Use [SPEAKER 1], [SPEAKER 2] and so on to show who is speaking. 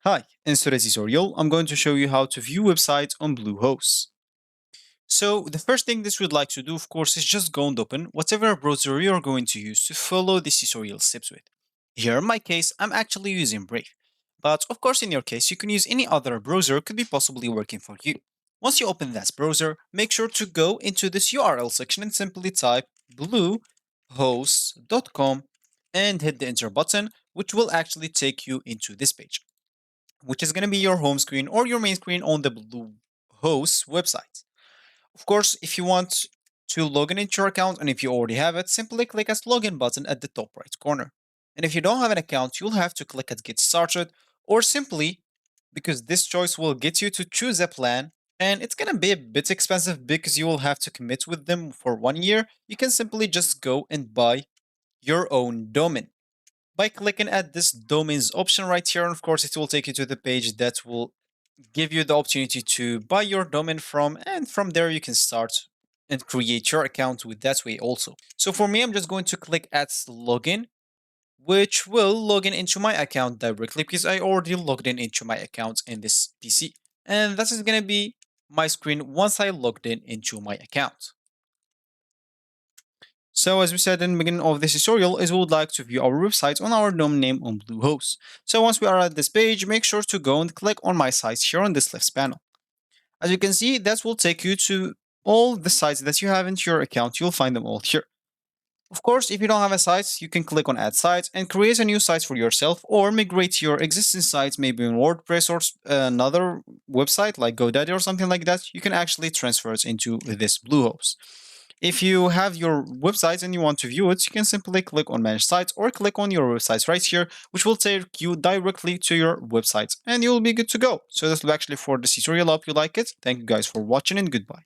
[SPEAKER 1] Hi, in today's tutorial, I'm going to show you how to view websites on Bluehost. So the first thing that we'd like to do, of course, is just go and open whatever browser you're going to use to follow this tutorial steps with. Here in my case, I'm actually using Brave. But of course, in your case, you can use any other browser could be possibly working for you. Once you open that browser, make sure to go into this URL section and simply type bluehost.com and hit the enter button, which will actually take you into this page, which is going to be your home screen or your main screen on the Bluehost website. Of course, if you want to log in into your account and if you already have it, simply click as login button at the top right corner. And if you don't have an account, you'll have to click at get started or simply because this choice will get you to choose a plan and it's going to be a bit expensive because you will have to commit with them for 1 year. You can simply just go and buy your own domain by clicking at this domains option right here. And of course, it will take you to the page that will give you the opportunity to buy your domain from, and from there you can start and create your account with that way also. So for me, I'm just going to click at login, which will log in into my account directly because I already logged in into my account in this PC. And this is going to be my screen once I logged in into my account. So as we said in the beginning of this tutorial, is we would like to view our website on our domain name on Bluehost. So once we are at this page, make sure to go and click on my sites here on this left panel. As you can see, that will take you to all the sites that you have into your account. You'll find them all here. Of course, if you don't have a site, you can click on add sites and create a new site for yourself or migrate your existing sites, maybe in WordPress or another website like GoDaddy or something like that. You can actually transfer it into this Bluehost. If you have your website and you want to view it, you can simply click on manage sites or click on your websites right here, which will take you directly to your website and you'll be good to go. So this will actually for this tutorial. I hope you like it. Thank you guys for watching and goodbye.